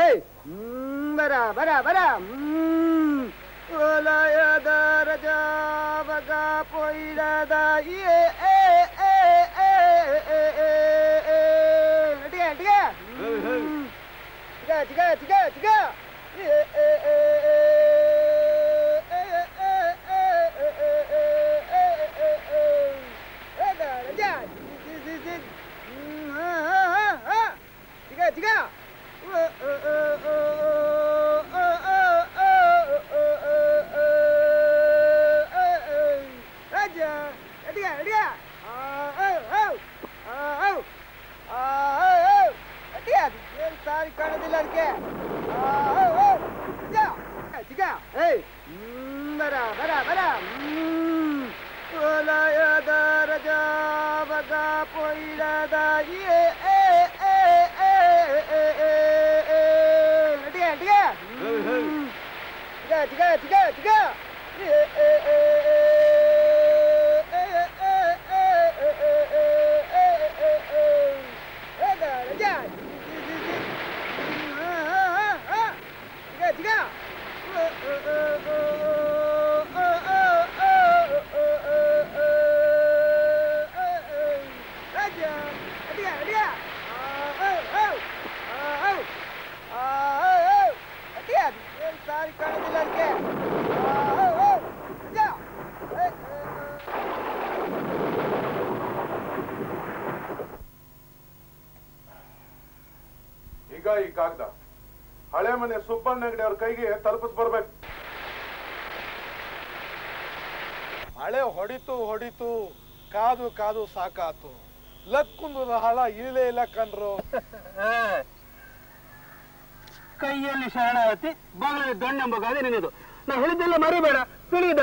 ಏಯ್ ಬರ ಬರ ಬರ ಓಲಯದ ರಜಾವಗ ಪೊಯ್ಲದ ಸಾರಿ ಕಾಣೋದಿಲ್ಲ ಅದಕ್ಕೆ ಬರ ಬರ ಬರ ಓಲಯದ ರಜಾವಗ ಪೊಯ್ಲದ ಸಾರಿ ಕಾಣೋದಿಲ್ಲ ಅದಕ್ಕೆ ಈಗ ಈ ಕಾಗದ ಹಳೆ ಮನೆ ಸುಬ್ಬಣ್ಣ ಅಂಗಡಿ ಅವ್ರ ಕೈಗೆ ತಲುಪಿಸ್ ಬರ್ಬೇಕು. ಮಳೆ ಹೊಡಿತು ಕಾದು ಕಾದು ಸಾಕಾತು. ಲಕ್ಕುಂದು ಹಳ ಇಲ್ಲೇ ಇಲ್ಲ ಕಣ್ರು. ಕೈಯಲ್ಲಿ ಶರಣಾಗತಿ ಬಾಗಿಲಲ್ಲಿ ದೊಣ್ಣೆಂಬಗಾದೆ ನಿನ್ನದು. ನಾ ಹೇಳಿದ್ದೆಲ್ಲ ಮರಿಬೇಡ ತಿಳಿದ.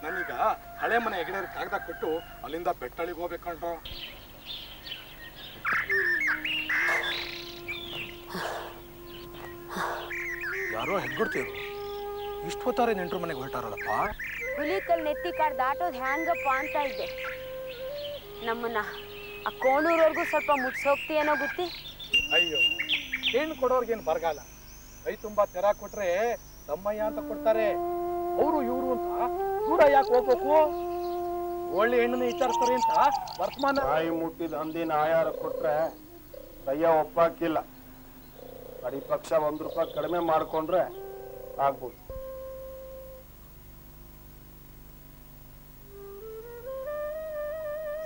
ನಾನೀಗ ಹಳೆ ಮನೆ ಹೆಗಡೆ ಕಾಗದ ಕೊಟ್ಟು ಅಲ್ಲಿಂದ ಬೆಟ್ಟಳಿಗೆ ಹೋಗ್ಬೇಕಂಡ್ರು. ಯಾರೋ ಹೆಗ್ಗುಡ್ತೀರು ಇಷ್ಟು ಹೊತ್ತಾರೆ ನೆಂಟ್ರು ಮನೆಗೆ ಹೊರಟಾರಲ್ಲಪ್ಪ. ಹುಲಿಕಲ್ ನೆತ್ತಿ ಕಾಡ್ ದಾಟೋದು ಹ್ಯಾಂಗಪ್ಪ ಅಂತ ಇದ್ದೆ. ನಮ್ಮನ್ನ ಆ ಕೋಣೂರವರೆಗೂ ಸ್ವಲ್ಪ ಮುಟ್ಸೋಗ್ತೀಯನೋ ಗೊತ್ತಿ. ಅಯ್ಯೋ ಹೆಣ್ಣು ಕೊಡೋರ್ಗೇನು ಬರಗಾಲ. ಕೈ ತುಂಬಾ ತೆರ ಕೊಟ್ರೆ ತಮ್ಮಯ್ಯ ಅಂತ ಕೊಡ್ತಾರೆ. ಅವರು ಇವರು ಅಂತ ದೂರ ಯಾಕೆ ಹೋಗ್ಬೇಕು? ಒಳ್ಳೆ ಹೆಣ್ಣನ್ನು ವಿಚಾರಿಸ್ತಾರೆ ಅಂತ ವರ್ತಮಾನ ಬಾಯಿ ಮುಟ್ಟಿದ ಹಂದಿನ ಆಯಾರ ಕೊಟ್ರೆ ಕೈಯ ಒಪ್ಪಾಕಿಲ್ಲ. ಕಡಿ ಪಕ್ಷ ₹1 ಕಡಿಮೆ ಮಾಡ್ಕೊಂಡ್ರೆ ಆಗ್ಬೋದು.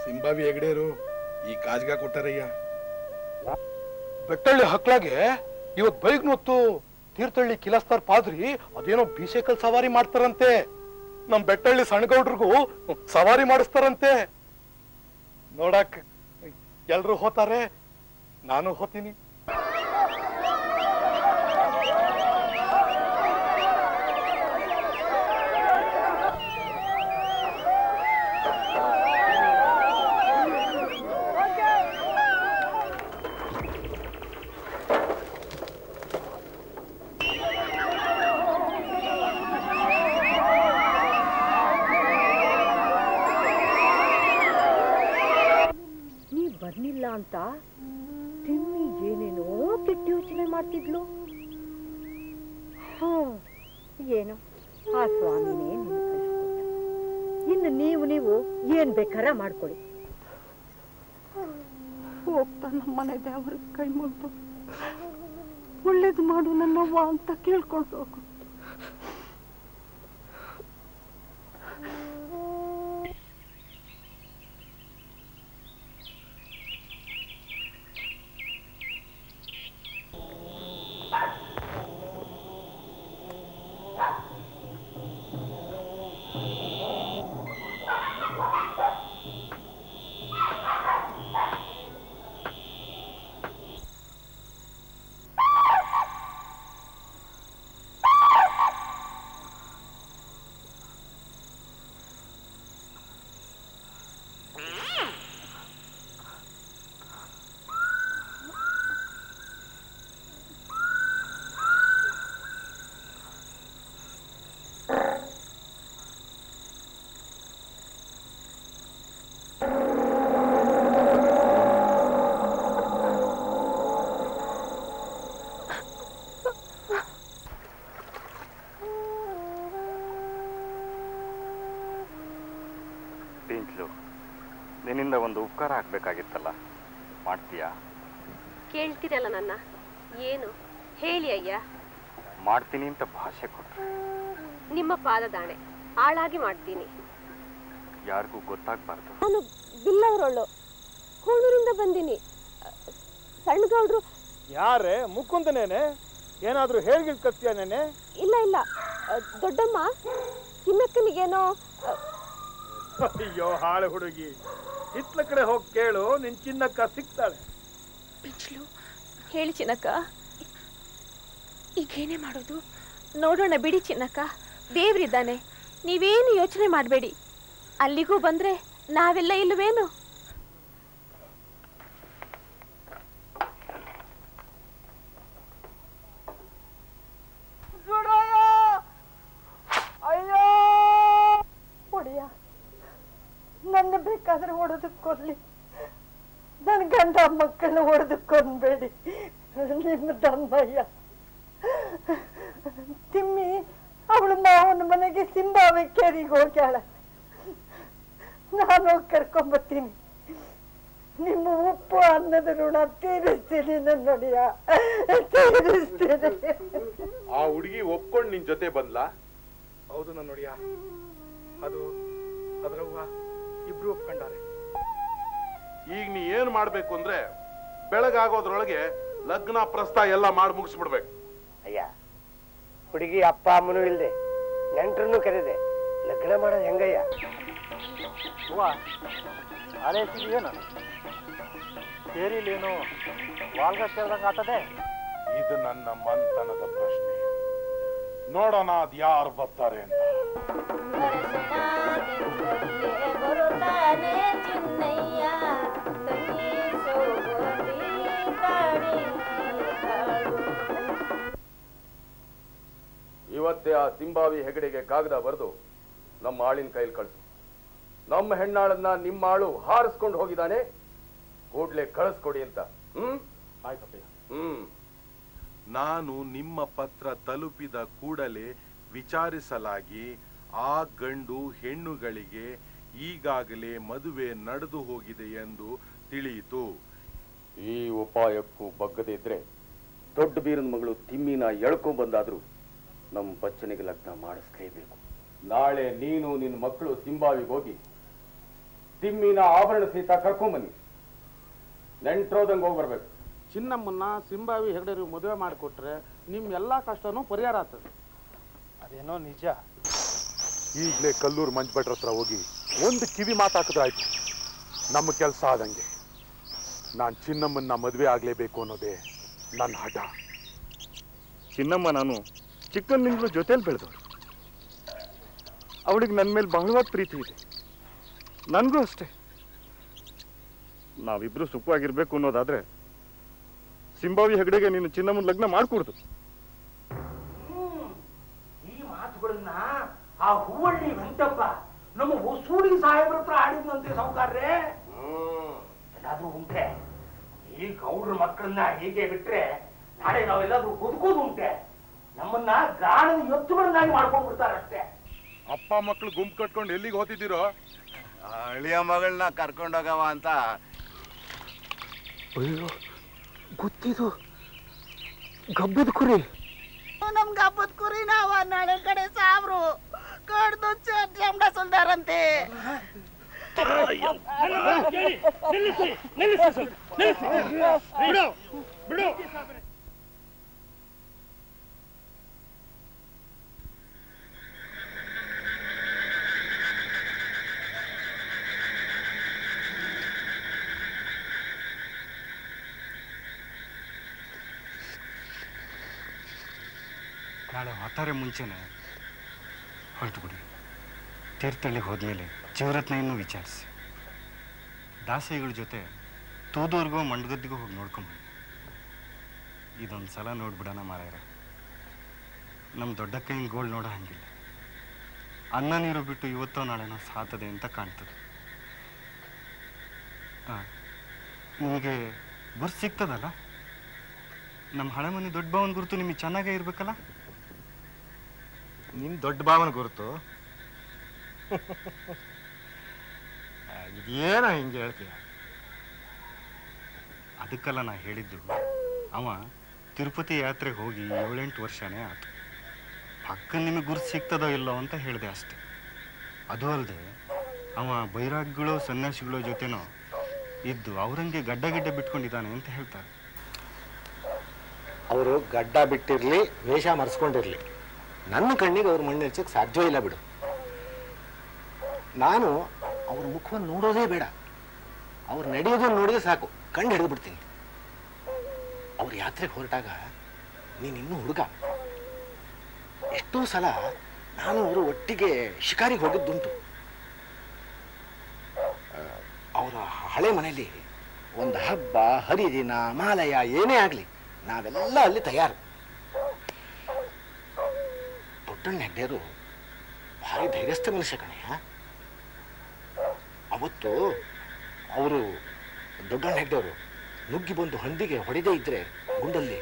ಸಿಂಬಾವಿ ಹೆಗಡೆಯರು ಈ ಕಾಜ್ಗ ಕೊಟ್ಟಾರಯ್ಯ. ಬೆಟ್ಟಳ್ಳಿ ಹಕ್ಲಾಗೆ ಇವತ್ ಬೈಕ್ ನೊತ್ತು ತೀರ್ಥಹಳ್ಳಿ ಕಿಲಸ್ತಾರ್ ಪಾದ್ರಿ ಅದೇನೋ ಬೀಸೆಕಲ್ ಸವಾರಿ ಮಾಡ್ತಾರಂತೆ. ನಮ್ ಬೆಟ್ಟಳ್ಳಿ ಸಣ್ಣಗೌಡ್ರಿಗೂ ಸವಾರಿ ಮಾಡಿಸ್ತಾರಂತೆ. ನೋಡಕ್ ಎಲ್ರು ಹೋತಾರೆ, ನಾನು ಹೋತೀನಿ. ಬರ್ನಿಲ್ಲ ಅಂತ ತಿಮ್ಮಿ ಏನೇನೋ ಕೆಟ್ಟ ಯೋಚನೆ ಮಾಡ್ತಿದ್ಲು. ಏನೋ ಆ ಸ್ವಾಮಿನೇ ನಿನ್ನ ಕಳಿಸ್ಕೊಟ್ಟ. ಇನ್ನು ನೀವು ಏನ್ ಬೇಕಾರ ಮಾಡ್ಕೊಳ್ಳಿ. ಹೋಗ್ತಾ ನಮ್ಮನೆ ದೇವರ ಕೈ ಮುಗ್ದು ಒಳ್ಳೇದು ಮಾಡು ನನ್ನವ್ವ ಅಂತ ಕೇಳ್ಕೊಂಡು ಹೋಗು. ಬಿಸಿಲು, ನಿನ್ನಿಂದ ಒಂದು ಉಪಕಾರ ಆಗಬೇಕಾಗಿತ್ತಲ್ಲ, ಮಾಡ್ತೀಯಾ? ಕೇಳ್ತೀರಲ್ಲ ನನ್ನ, ಏನು ಹೇಳಿ ಅಯ್ಯ. ಮಾಡ್ತೀನಿ ಅಂತ ಭಾಷೆ ಕೊಟ್ಟರೆ ನಿಮ್ಮ ಪಾದದಾಣೆ, ಆಳಾಗಿ ಮಾಡ್ತೀನಿ. ಯಾರಿಗೂ ಗೊತ್ತಾಗಬಾರ್ದು. ನಾನು ಬಿಲ್ಲವರೊಳ್ಳು, ಕೋಣೂರಿಂದ ಬಂದೀನಿ. ಸಣ್ಣಗೌಡ್ರು. ಯಾರೇ ಮುಕ್ಕುಂದನೇನೆ? ಏನಾದ್ರೂ ಹೇಳ್ಗಿಲ್ ಕತ್ತೀಯನೇನೆ? ಇಲ್ಲ ಇಲ್ಲ, ದೊಡ್ಡಮ್ಮ ಚಿನ್ನಕ್ಕನಿಗೇನೋ. ಅಯ್ಯೋ ಹಾಳೆ ಹುಡುಗಿ, ಹಿತ್ಲ ಕಡೆ ಹೋಗಿ ಕೇಳು, ನಿನ್ ಚಿನ್ನಕ್ಕ ಸಿಗ್ತಾಳೆ. ಬಿಚ್ಲು ಹೇಳಿ ಚಿನ್ನಕ್ಕ, ಈಗೇನೇ ಮಾಡೋದು? ನೋಡೋಣ ಬಿಡಿ ಚಿನ್ನಕ್ಕ, ದೇವ್ರಿದ್ದಾನೆ, ನೀವೇನು ಯೋಚನೆ ಮಾಡಬೇಡಿ. ಅಲ್ಲಿಗೂ ಬಂದ್ರೆ ನಾವೆಲ್ಲ ಇಲ್ವೇನು? ಒಡೆಯ, ನನ್ನ ಬೇಕಾದ್ರೆ ಹೊಡೆದುಕೊಳ್ಳಿ, ನನ್ನ ಗಂಡ ಮಕ್ಕಳನ್ನ ಹೊಡೆದುಕೊಂಡ್ಬೇಡಿ. ನಿಮ್ಮ ದಮ್ಮಯ್ಯ ತಿಮ್ಮಿ ಅವಳು ಮಾವನ ಮನೆಗೆ ಸಿಂಬಾವೆ ಕೇರಿಗೆ ಹೋಗ್ಯಾಳ. ನಾನು ಕರ್ಕೊಂಬತ್ತೀನಿ. ನಿಮ್ಮ ಉಪ್ಪು ಅನ್ನದ ಋಣ ತೀರಿಸ್ತೀನಿ ನನ್ನೊಡೆಯ, ತೀರಿಸ್ತೀನಿ. ಆ ಹುಡುಗಿ ಒಪ್ಕೊಂಡು ನಿನ್ ಜೊತೆ ಬಂದ್ಲಾ? ಹೌದು ನನ್ನೊಡೆಯ, ಅದು ಅದ್ರವ್ವ ಇಬ್ರು ಒಪ್ಕೊಂಡಾರೆ. ಈಗ ನೀ ಏನ್ ಮಾಡ್ಬೇಕು ಅಂದ್ರೆ ಬೆಳಗಾಗೋದ್ರೊಳಗೆ ಲಗ್ನ ಪ್ರಸ್ತ ಎಲ್ಲ ಮಾಡಿ ಮುಗಿಸ್ಬಿಡ್ಬೇಕು. ಅಯ್ಯ, ಹುಡುಗಿ ಅಪ್ಪ ಅಮ್ಮನೂ ಇಲ್ದೆ ನೆಂಟ್ರನ್ನು ಕರೆದೆ ಲಗ್ನ ಮಾಡೋದು ಹೆಂಗಯ್ಯ? ಆಲೈಸಿದೇನು ಸೇರಿಲೇನು ವಾಲ್ಗ ಸೇರಿದಂಗ ಆತದೆ? ಇದು ನನ್ನ ಮಂತನದ ಪ್ರಶ್ನೆ. ನೋಡೋಣ ಅದ್ ಯಾರು ಬರ್ತಾರೆ ಅಂತ. ಇವತ್ತೇ ಆ ಸಿಂಬಾವಿ ಹೆಗಡೆಗೆ ಕಾಗದ ಬರೆದು ನಮ್ಮ ಆಳಿನ ಕೈಲಿ ಕಳಿಸು. ನಮ್ಮ ಹೆಣ್ಣಾಳನ್ನ ನಿಮ್ಮ ಆಳು ಹಾರಿಸ್ಕೊಂಡು ಹೋಗಿದ್ದಾನೆ, ಕೂಡ್ಲೆ ಕಳಿಸ್ಕೊಡಿ ಅಂತ. ಆಯ್ತಪ್ಪಯ್ಯ. ನಾನು ನಿಮ್ಮ ಪತ್ರ ತಲುಪಿದ ಕೂಡಲೇ ವಿಚಾರಿಸಲಾಗಿ ಆ ಗಂಡು ಹೆಣ್ಣುಗಳಿಗೆ ಈಗಾಗಲೇ ಮದುವೆ ನಡೆದು ಹೋಗಿದೆ ಎಂದು ತಿಳಿಯಿತು. ಈ ಉಪಾಯಕ್ಕೂ ಬಗ್ಗದೇ ಇದ್ರೆ ದೊಡ್ಡ ಬೀರನ ಮಗಳು ತಿಮ್ಮಿನ ಎಳ್ಕೊಂಡ್ ಬಂದಾದ್ರೂ ನಮ್ಮ ಬಚ್ಚನಿಗೆ ಲಗ್ನ ಮಾಡಿಸ್ಲೇಬೇಕು. ನಾಳೆ ನೀನು ನಿನ್ನ ಮಕ್ಕಳು ಸಿಂಬಾವಿಗೆ ಹೋಗಿ ತಿಮ್ಮಿನ ಆಭರಣ ಸಹಿತ ಕರ್ಕೊಂಬನ್ನಿ. ನೆಂಟ್ರೋದಂಗೆ ಹೋಗಿ ಬರ್ಬೇಕು. ಚಿನ್ನಮ್ಮನ್ನ ಸಿಂಬಾವಿ ಹೆಗಡೆರಿಗೆ ಮದುವೆ ಮಾಡಿಕೊಟ್ರೆ ನಿಮ್ಮ ಎಲ್ಲಾ ಕಷ್ಟನೂ ಪರಿಹಾರ ಆಗ್ತದೆ. ಅದೇನೋ ನಿಜ. ಈಗಲೇ ಕಲ್ಲೂರು ಮಂಜಭಟ್ರ ಹತ್ರ ಹೋಗಿ ಒಂದು ಕಿವಿ ಮಾತಾಕಿದ್ರಾಯ್ತು. ನಮ್ಮ ಕೆಲಸ ಆದಂಗೆ. ನಾನು ಚಿನ್ನಮ್ಮನ್ನ ಮದುವೆ ಆಗ್ಲೇಬೇಕು ಅನ್ನೋದೇ ನನ್ನ ಹಠ. ಚಿನ್ನಮ್ಮ ನಾನು ಚಿಕ್ಕಂದಿಂದಲೂ ಜೊತೆಲಿ ಬೆಳೆದವಳು. ಅವಳಿಗೆ ನನ್ನ ಮೇಲೆ ಬಹಳವಾದ ಪ್ರೀತಿ ಇದೆ. ನನಗೂ ಅಷ್ಟೇ. ನಾವಿಬ್ರು ಸುಖವಾಗಿರ್ಬೇಕು ಅನ್ನೋದಾದ್ರೆ ಸಿಂಬಾವಿ ಹೆಗಡೆಗೆ ನೀನು ಚಿನ್ನಮ್ಮನ ಲಗ್ನ ಮಾಡ್ಕೊಡ್ದು. ಈ ಮಾತುಗಳನ್ನ ಆ ಹೂವಳ್ಳಿ ವೆಂಕಟಪ್ಪ ನಮ್ಮ ಹೊಸೂಡಿ ಸಾಹೇಬ್ರ ಹತ್ರ ಆಡಿದಂತೆ ಸಾವುಕಾರ್ರೆ. ಎಲ್ಲಾದ್ರೂ ಉಂಟೆ ಈ ಗೌಡ್ರ ಮಕ್ಕಳನ್ನ ಹೀಗೆ ಬಿಟ್ರೆ ನಾಳೆ ನಾವೆಲ್ಲಾದ್ರೂ ಬದುಕೋದು ಉಂಟೆ. ನಮ್ಮನ್ನ ಗಾಣದ ಎತ್ತುಗಳನ್ನಾಗಿ ಮಾಡ್ಕೊಂಡ್ ಬಿಡ್ತಾರಷ್ಟೇ. ಅಪ್ಪ ಮಕ್ಕಳು ಗುಂಪು ಕಟ್ಕೊಂಡು ಎಲ್ಲಿಗೆ ಹೋಗ್ತಿದ್ದೀರೋ? ಹಳಿಯ ಮಗಳನ್ನ ಕರ್ಕೊಂಡೋಗವ ಅಂತ. ಅಯ್ಯೋ, ಗೊತ್ತಿದು ಗಬ್ಬದ ಕುರಿ. ನಮ್ಗೆ ಹಬ್ಬದ ಕುರಿ ನಾವ ನಾಳೆ ಕಡೆ ಸಾಬ್ರು ಕಡ್ದು ಚಂಡ ಸುಲ್ದಾರಂತೆ. ನಾಳೆ ಹೊತ್ತಾರೆ ಮುಂಚೆನೆ ಹೊರಟು ಬಿಡಿ. ತೀರ್ಥಹಳ್ಳಿಗೆ ಹೋದ್ಮೇಲೆ ಚಿವರತ್ನೆಯನ್ನು ವಿಚಾರಿಸಿ ದಾಸೆಗಳ ಜೊತೆ ತೂದೂರ್ಗೋ ಮಂಡಗದ್ದಿಗೂ ಹೋಗಿ ನೋಡ್ಕೊಂಬ. ಇದೊಂದು ಸಲ ನೋಡ್ಬಿಡೋಣ ಮಾರಾಯರ. ನಮ್ಮ ದೊಡ್ಡ ಕೈಯಿಂದ ಗೋಲ್ಡ್ ನೋಡೋ ಹಂಗಿಲ್ಲ. ಅನ್ನ ನೀರು ಬಿಟ್ಟು ಇವತ್ತೋ ನಾಳೆನೋ ಸಾತದೆ ಅಂತ ಕಾಣ್ತದೆ. ನಿಮಗೆ ಗುರ್ತು ಸಿಗ್ತದಲ್ಲ? ನಮ್ಮ ಹಳೆ ಮನೆ ದೊಡ್ಡ ಭಾವನ ಗುರುತು ನಿಮಗೆ ಚೆನ್ನಾಗೇ ಇರ್ಬೇಕಲ್ಲ? ನಿನ್ ದೊಡ್ಡ ಭಾವನ ಗುರುತು ಇದೇನೋ ಹಿಂಗೆ ಹೇಳ್ತೀಯ? ಅದಕ್ಕೆಲ್ಲ ನಾ ಹೇಳಿದ್ದು, ಅವ ತಿರುಪತಿ ಯಾತ್ರೆಗೆ ಹೋಗಿ 7-8 ವರ್ಷನೇ ಆಯ್ತು. ಪಕ್ಕ ನಿಮಗೆ ಗುರುತು ಸಿಗ್ತದೋ ಇಲ್ಲೋ ಅಂತ ಹೇಳಿದೆ ಅಷ್ಟೆ. ಅದು ಅಲ್ಲದೆ ಅವ ಬೈರಾಗ್ಗಳು ಸನ್ಯಾಸಿಗಳ ಜೊತೆನೋ ಇದ್ದು ಅವರಂಗೆ ಗಡ್ಡ ಬಿಟ್ಕೊಂಡಿದ್ದಾನೆ ಅಂತ ಹೇಳ್ತಾರೆ. ಅವರು ಗಡ್ಡ ಬಿಟ್ಟಿರಲಿ, ವೇಷ ಮರೆಸ್ಕೊಂಡಿರಲಿ, ನನ್ನ ಕಣ್ಣಿಗೆ ಅವ್ರ ಮಣ್ಣು ಹೆಚ್ಚಕ್ಕೆ ಸಾಧ್ಯವೇ ಇಲ್ಲ ಬಿಡು. ನಾನು ಅವ್ರ ಮುಖವನ್ನು ನೋಡೋದೇ ಬೇಡ, ಅವ್ರು ನಡೆಯೋದನ್ನು ನೋಡಿದ್ರೆ ಸಾಕು, ಕಣ್ಣು ಹಿಡಿದು ಬಿಡ್ತೀನಿ. ಅವ್ರ ಯಾತ್ರೆಗೆ ಹೊರಟಾಗ ನೀನಿನ್ನೂ ಹುಡುಗ. ಎಷ್ಟೋ ಸಲ ನಾನು ಅವರು ಒಟ್ಟಿಗೆ ಶಿಕಾರಿಗೆ ಹೋಗಿದ್ದುಂಟು. ಅವರ ಹಳೆ ಮನೆಯಲ್ಲಿ ಒಂದು ಹಬ್ಬ, ಹರಿದಿನ, ಮಾಲಯ ಏನೇ ಆಗಲಿ ನಾವೆಲ್ಲ ಅಲ್ಲಿ ತಯಾರು. ದೊಡ್ಡಣ್ಣ ಹೆಗ್ಡೆಯರು ಭಾರಿ ಧೈರ್ಯಸ್ಥ ಮನುಷ್ಯ ಕಣೆಯ. ಅವತ್ತು ಅವರು ದೊಡ್ಡಣ್ಣ ಹೆಗ್ಡೆಯವರು ನುಗ್ಗಿ ಬಂದು ಹಂದಿಗೆ ಹೊಡೆದೇ ಇದ್ರೆ ಗುಂಡಲ್ಲಿ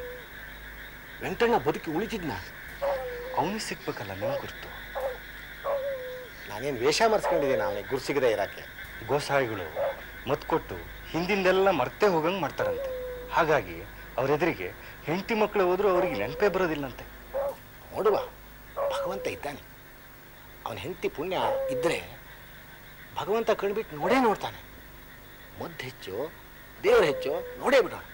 ವೆಂಕಟಣ್ಣ ಬದುಕಿ ಉಳಿತಿದ್ನ. ಅವನಿಗೆ ಸಿಗ್ಬೇಕಲ್ಲ ನಿಮ್ಗೆ ಗುರ್ತು. ನಾನೇನು ವೇಷ ಮರ್ಸ್ಕೊಂಡಿದ್ದೀನಿ ಅವನಿಗೆ ಗುರು ಸಿಗದೆ ಇರೋಕ್ಕೆ. ಗೋಸಾಯಿಗಳು ಮತ್ ಕೊಟ್ಟು ಹಿಂದಿಂದೆಲ್ಲ ಮರ್ತೇ ಹೋಗಂಗೆ ಮಾಡ್ತಾರಂತೆ. ಹಾಗಾಗಿ ಅವರೆದುರಿಗೆ ಹೆಂಡತಿ ಮಕ್ಕಳು ಹೋದ್ರೂ ಅವ್ರಿಗೆ ನೆನಪೇ ಬರೋದಿಲ್ಲಂತೆ. ನೋಡುವ, ಭಗವಂತ ಇದ್ದಾನೆ. ಅವನ ಹೆಂಡತಿ ಪುಣ್ಯ ಇದ್ದರೆ ಭಗವಂತ ಕಣ್ಬಿಟ್ಟು ನೋಡೇ ನೋಡ್ತಾನೆ. ಮದ್ದು ಹೆಚ್ಚು, ದೇವರು ಹೆಚ್ಚು, ನೋಡೇ ಬಿಡೋಣ.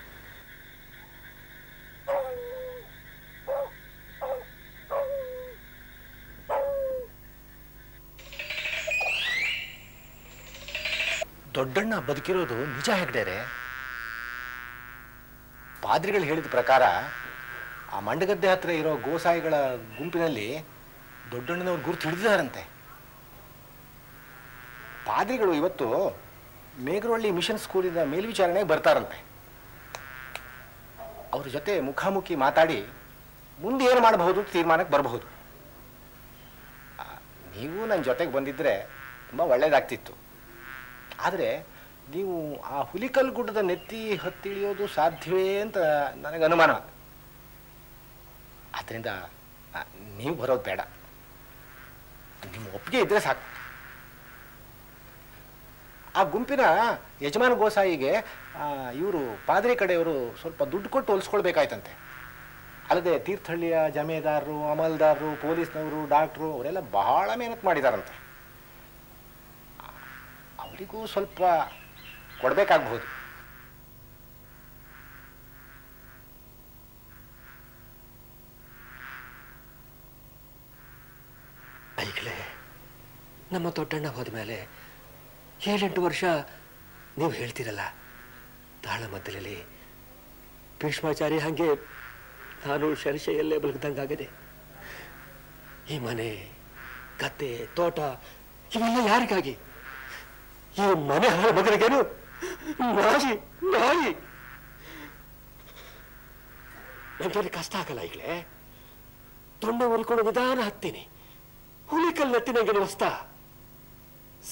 ದೊಡ್ಡಣ್ಣ ಬದುಕಿರೋದು ನಿಜ ಹೆಗ್ಡೆರೆ. ಪಾದ್ರಿಗಳು ಹೇಳಿದ ಪ್ರಕಾರ ಆ ಮಂಡಗದ್ದೆ ಹತ್ರ ಇರೋ ಗೋಸಾಯಿಗಳ ಗುಂಪಿನಲ್ಲಿ ದೊಡ್ಡಣ್ಣನವ್ರು ಗುರುತು ಹಿಡಿದಿದ್ದಾರಂತೆ. ಪಾದ್ರಿಗಳು ಇವತ್ತು ಮೇಘರವಳ್ಳಿ ಮಿಷನ್ ಸ್ಕೂಲಿಂದ ಮೇಲ್ವಿಚಾರಣೆಗೆ ಬರ್ತಾರಂತೆ. ಅವ್ರ ಜೊತೆ ಮುಖಾಮುಖಿ ಮಾತಾಡಿ ಮುಂದೆ ಏನು ಮಾಡಬಹುದು ಅಂತ ತೀರ್ಮಾನಕ್ಕೆ ಬರಬಹುದು. ನೀವು ನನ್ನ ಜೊತೆಗೆ ಬಂದಿದ್ರೆ ತುಂಬ ಒಳ್ಳೇದಾಗ್ತಿತ್ತು. ಆದರೆ ನೀವು ಆ ಹುಲಿಕಲ್ ಗುಡ್ಡದ ನೆತ್ತಿ ಹತ್ತಿಳಿಯೋದು ಸಾಧ್ಯವೇ ಅಂತ ನನಗೆ ಅನುಮಾನ. ಆದ್ದರಿಂದ ನೀವು ಬರೋದು ಬೇಡ, ನಿಮ್ಮ ಒಪ್ಪಿಗೆ ಇದ್ರೆ ಸಾಕು. ಆ ಗುಂಪಿನ ಯಜಮಾನ ಗೋಸಾಯಿಗೆ ಇವರು ಪಾದ್ರಿ ಕಡೆಯವರು ಸ್ವಲ್ಪ ದುಡ್ಡು ಕೊಟ್ಟು ಹೊಲಿಸ್ಕೊಳ್ಬೇಕಾಯ್ತಂತೆ. ಅಲ್ಲದೆ ತೀರ್ಥಹಳ್ಳಿಯ ಜಮೇದಾರರು, ಅಮಲ್ದಾರರು, ಪೊಲೀಸ್ನವರು, ಡಾಕ್ಟ್ರು ಅವರೆಲ್ಲ ಬಹಳ ಮೆಹನತ್ ಮಾಡಿದಾರಂತೆ. ಅವರಿಗೂ ಸ್ವಲ್ಪ ಕೊಡಬೇಕಾಗಬಹುದು. ಐಗಳೇ, ನಮ್ಮ ದೊಡ್ಡಣ್ಣ ಹೋದ ಮೇಲೆ 7-8 ವರ್ಷ ನೀವು ಹೇಳ್ತೀರಲ್ಲ, ತಾಳ ಮಧ್ಯದಲ್ಲಿ ಭೀಷ್ಮಾಚಾರಿ ಹಾಗೆ ನಾನು ಶರಿಶೆಯಲ್ಲೇ ಬದುಕಿದಂಗಾಗದೆ. ಈ ಮನೆ, ಗದ್ದೆ, ತೋಟ ಇವೆಲ್ಲ ಯಾರಿಗಾಗಿ? ಈ ಮನೆ ಹಾಳ ಮಗನಿಗೇನು ನಾಯಿ ನಾಯಿ. ನನಗೆ ಕಷ್ಟ ಆಗಲ್ಲ ಈಗಲೇ. ತೊಂಡೆ ಉರ್ಕೊಂಡು ನಿಧಾನ ಹತ್ತೀನಿ. ಹುಲಿಕಲ್ ನೆತ್ತಿ ನನಗೆ ಹೊಸ್ತ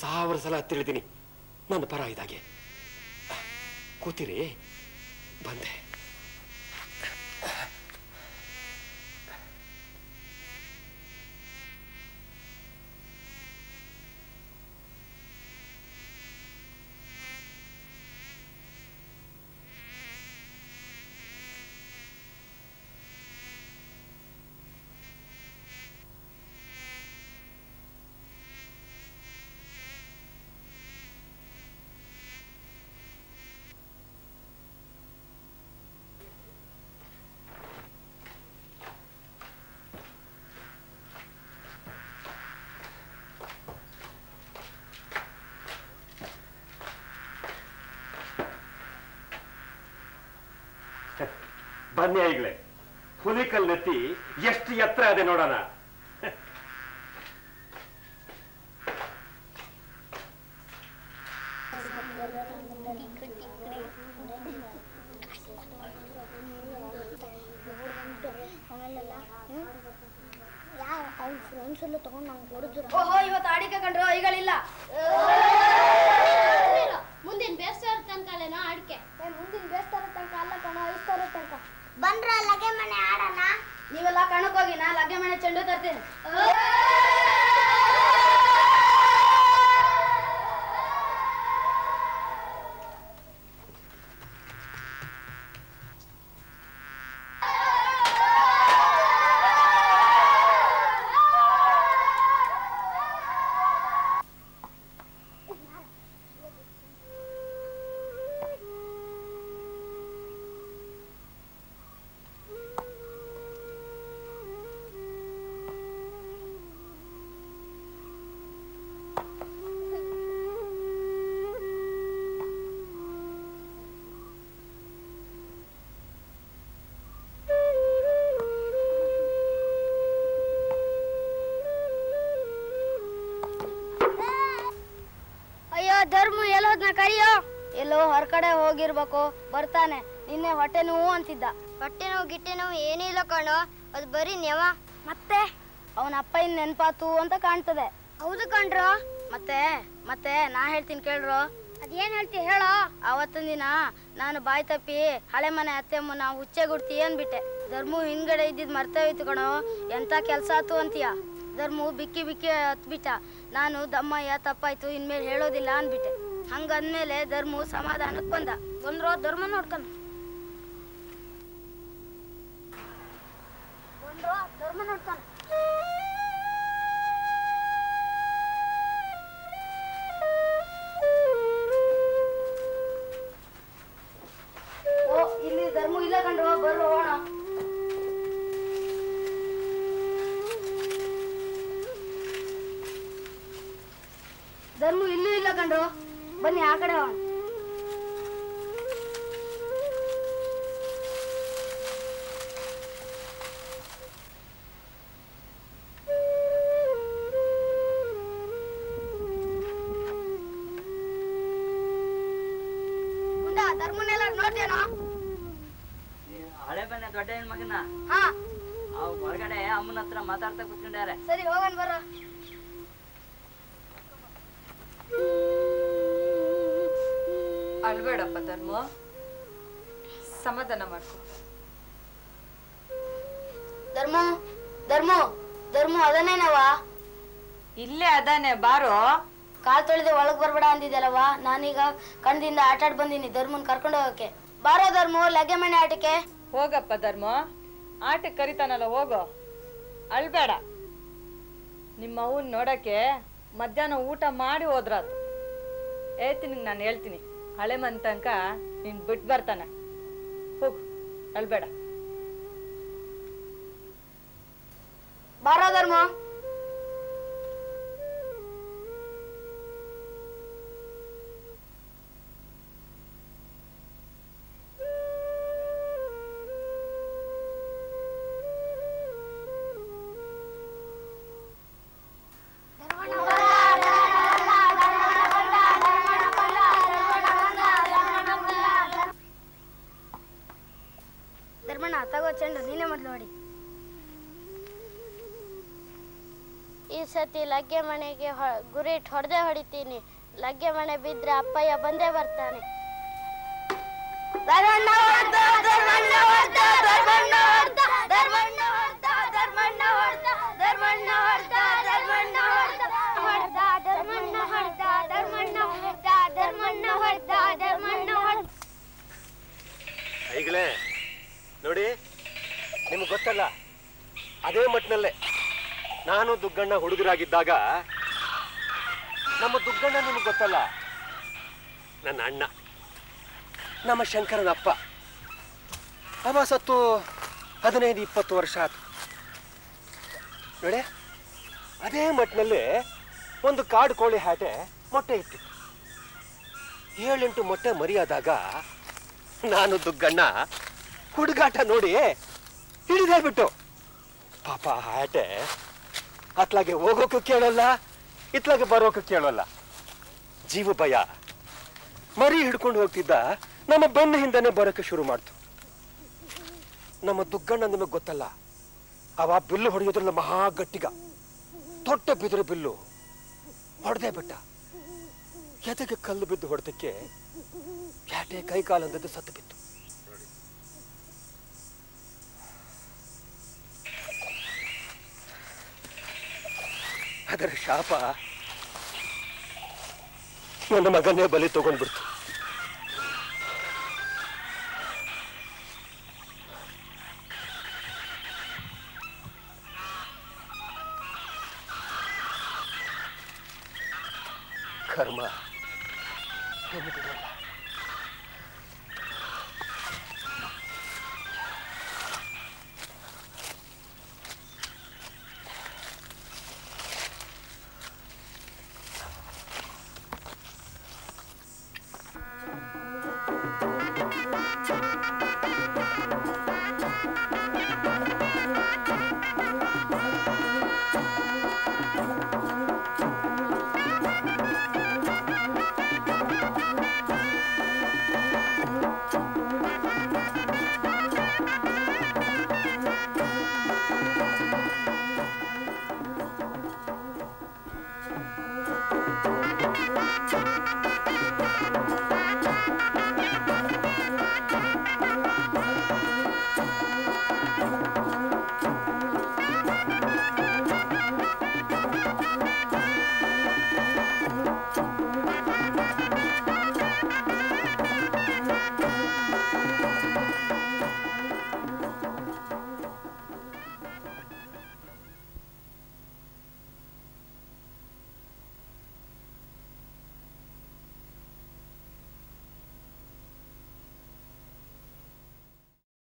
1000 ಸಲ ಹತ್ತಿಳಿದ್ದೀನಿ ನನ್ನ ಪರ ಇದಾಗೆ. ಕೂತಿರಿ, ಬಂದೆ. ಬನ್ನಿ ಈಗಲೇ, ಹುಲಿಕಲ್ ನೆತ್ತಿ ಎಷ್ಟು ಎತ್ತರ ಅದೇ ನೋಡೋಣ. ಓಹೋ, ಇವತ್ತು ಅಡಿಕೆ ಕಂಡ್ರು ಈಗಳಿಲ್ಲ. ಮುಂದಿನ ಬೇಸ್ತಾರ ತನಕ ಅಲ್ಲೇನೋ ಅಡಿಕೆ. ಮುಂದಿನ ಬೇಸ್ತಾರ ತನಕ ಅಲ್ಲ ಕಣ, 5 ಸಾವಿರ ತನಕ. ಬಂದ್ರ ಲಗೆ ಮನೆ ಆಡೋಣ. ನೀವೆಲ್ಲ ಕಣಕ್ ಹೋಗಿ, ನಾ ಲಗೆ ಮನೆ ಚೆಂಡು ತರ್ತೀನಿ. ಕರಿಯೋ. ಎಲ್ಲೋ ಹೊರಗಡೆ ಹೋಗಿರ್ಬೇಕು, ಬರ್ತಾನೆ. ನಿನ್ನೆ ಹೊಟ್ಟೆ ನೋವು ಅಂತಿದ್ದ. ಹೊಟ್ಟೆ ನೋವು ಗಿಟ್ಟೆ ನೋವು ಏನಿಲ್ಲ ಕಣೋ, ಅದು ಬರೀ ನೆವ. ಮತ್ತೆ ಅವನ ಅಪ್ಪ ಇನ್ ನೆನ್ಪಾತು ಅಂತ ಕಾಣ್ತದೆ. ಹೌದು ಕಣ್ರೋ. ಮತ್ತೆ ಮತ್ತೆ ನಾ ಹೇಳ್ತೀನಿ ಕೇಳ್ರೋ. ಅದೇನ್ ಹೇಳ್ತಿ ಹೇಳೋ. ಅವತ್ತಿನ ದಿನ ನಾನು ಬಾಯ್ ತಪ್ಪಿ ಹಳೆ ಮನೆ ಅತ್ತೆಮ್ಮನ ಹುಚ್ಚೆ ಗುಡ್ತಿ ಅಂದ್ಬಿಟ್ಟೆ. ಧರ್ಮು ಹಿಂದ್ಗಡೆ ಇದ್ದಿದ್ ಮರ್ತೇ ಹೋಯ್ತು ಕಣೋ. ಎಂತ ಕೆಲ್ಸ ಆತು ಅಂತೀಯ. ಧರ್ಮು ಬಿಕ್ಕಿ ಬಿಕ್ಕಿ ಹತ್ಬಿಟ್ಟ. ನಾನು ದಮ್ಮಯ್ಯ ತಪ್ಪಾಯ್ತು, ಇನ್ಮೇಲೆ ಹೇಳೋದಿಲ್ಲ ಅಂದ್ಬಿಟ್ಟೆ. ಹಂಗಂದ್ಮೇಲೆ ಧರ್ಮು ಸಮಾಧಾನಕ್ಕೆ ಬಂದ್ರೋ ಧರ್ಮ ನೋಡ್ಕೊಂಡು ಧರ್ಮ ನೋಡ್ಕೊಂಡು ಇಲ್ಲಿ ಧರ್ಮ ಇಲ್ಲ ಕಂಡ್ರು, ಬರ್ರೋ ಹೋಣ. ಧರ್ಮ ಇಲ್ಲೂ ಇಲ್ಲ ಕಂಡ್ರು, ಬನ್ನಿ ಆ ಕಡೆ ಹೋಣ. ಧರ್ಮನೆಲ್ಲ ನೋಡ್ತೇನೋ. ಹಳೆ ಬನ್ನಿ ದೊಡ್ಡ ಹೆಣ್ಮಗನ. ಹಾ, ಅವ್ ಹೊರಗಡೆ ಅಮ್ಮನ ಹತ್ರ ಮಾತಾಡ್ತಾ ಕೂತ್ಕೊಂಡಾರೆ. ಸರಿ ಹೋಗೋಣ ಬರೋ. ಅಳ್ಬೇಡಪ್ಪ ಧರ್ಮ, ಸಮಾಧಾನ ಮಾಡ್ಕೊ. ಧರ್ಮ ಧರ್ಮ ಧರ್ಮ ಅದನ್ನೇನವ? ಇಲ್ಲೇ ಅದಾನೆ, ಬಾರೋ. ಕಾಲ್ ತೊಳೆದು ಒಳಗ್ ಬರ್ಬೇಡ ಅಂದಿದ್ದಲ್ಲವ, ನಾನೀಗ ಕಣ್ದಿಂದ ಆಟ ಆಡ್ ಬಂದೀನಿ ಧರ್ಮನ್ ಕರ್ಕೊಂಡು ಹೋಗಕ್ಕೆ. ಬಾರೋ ಧರ್ಮ, ಲಗ್ಗೆ ಮನೆ ಆಟಕ್ಕೆ. ಹೋಗಪ್ಪ ಧರ್ಮ, ಆಟಕ್ಕೆ ಕರಿತಾನಲ್ಲ, ಹೋಗೋ. ಅಳ್ಬೇಡ. ನಿಮ್ಮ ಅವನ್ ನೋಡಕ್ಕೆ ಮಧ್ಯಾಹ್ನ ಊಟ ಮಾಡಿ ಹೋದ್ರಾತು. ಹೇಳ್ತೀನಿ, ನಾನು ಹೇಳ್ತೀನಿ. ಹಳೆ ಮನ್ ತನಕ ನೀನ್ ಬಿಟ್ಟು ಬರ್ತಾನೆ. ಹೋಗು, ಅಳ್ಬೇಡ. ಬಾರೋ ಧರ್ಮ. ಧರ್ಮಣ್ಣ ತಗೋ ಚೆಂಡು, ನೀನೇ ಮೊದ್ಲು ನೋಡಿ. ಈ ಸತಿ ಲಗ್ಗೆ ಮನೆಗೆ ಗುರಿಟ್ ಹೊಡೆದೇ ಹೊಡಿತೀನಿ. ಲಗ್ಗೆ ಮನೆ ಬಿದ್ರೆ ಅಪ್ಪಯ್ಯ ಬಂದೇ ಬರ್ತಾನೆ. ಧರ್ಮಣ್ಣ ಹೊಡ್ದ, ಧರ್ಮಣ್ಣ ಹೊಡ್ದ, ಧರ್ಮಣ್ಣ ಹೊಡ್ದ, ಧರ್ಮಣ್ಣ ಹೊಡ್ದ, ಧರ್ಮಣ್ಣ ಹೊಡ್ದ, ಧರ್ಮಣ್ಣ ಹೊಡ್ದ, ಧರ್ಮಣ್ಣ ಹೊಡ್ದ, ಹೊಡ್ದ, ಧರ್ಮಣ್ಣ ಹೊಡ್ದ, ಧರ್ಮಣ್ಣ ಹೊಡ್ದ, ಧರ್ಮಣ್ಣ ಹೊಡ್ದ, ಧರ್ಮಣ್ಣ ಹೊಡ್ದ. ಐಗಳೇ ನೋಡಿ, ನಿಮ್ಗೆ ಗೊತ್ತಲ್ಲ, ಅದೇ ಮಟ್ಟಿನಲ್ಲೇ ನಾನು ದುಗ್ಗಣ್ಣ ಹುಡುಗರಾಗಿದ್ದಾಗ ನಮ್ಮ ದುಗ್ಗಣ್ಣ ನಿಮ್ಗೆ ಗೊತ್ತಲ್ಲ, ನನ್ನ ಅಣ್ಣ, ನಮ್ಮ ಶಂಕರನ ಅಪ್ಪ. ಅವ ಸತ್ತು 15-20 ವರ್ಷ ಆಯ್ತು ನೋಡಿ. ಅದೇ ಮಟ್ಟಿನಲ್ಲಿ ಒಂದು ಕಾಡು ಕೋಳಿ ಹಾಟೆ ಮೊಟ್ಟೆ ಇಟ್ಟಿತ್ತು. 7-8 ಮೊಟ್ಟೆ ಮರಿಯಾದಾಗ ನಾನು ದುಗ್ಗಣ್ಣ ಹುಡುಗಾಟ ನೋಡಿ ಹಿಡಿದೇ ಬಿಟ್ಟು. ಪಾಪ ಹಾಟೆ ಅತ್ಲಾಗೆ ಹೋಗೋಕೆ ಕೇಳಲ್ಲ, ಇತ್ಲಾಗೆ ಬರೋಕೆ ಕೇಳಲ್ಲ. ಜೀವ ಭಯ ಮರಿ ಹಿಡ್ಕೊಂಡು ಹೋಗ್ತಿದ್ದ ನಮ್ಮ ಬೆನ್ನ ಹಿಂದನೆ ಬರೋಕೆ ಶುರು ಮಾಡ್ತು. ನಮ್ಮ ದುಗ್ಗಣ್ಣ ನಿಮಗೆ ಗೊತ್ತಲ್ಲ, ಅವ ಬಿಲ್ಲು ಹೊಡೆಯೋದ್ರಲ್ಲ ಮಹಾ ಗಟ್ಟಿಗ. ದೊಡ್ಡ ಬಿದಿರು ಬಿಲ್ಲು ಹೊಡೆದೇ ಬಿಟ್ಟ. ಎದೆಗೆ ಕಲ್ಲು ಬಿದ್ದು ಹೊಡೆದಕ್ಕೆ ಕ್ಯಾಟೆ ಕೈ ಕಾಲಂದದ್ದು ಸತ್ತು ಬಿತ್ತು. ಅದರ ಶಾಪ ನನ್ನ ಮಗನ್ನೇ ಬಲಿ ತಗೊಂಡ್ಬಿಡ್ತು. ಕರ್ಮ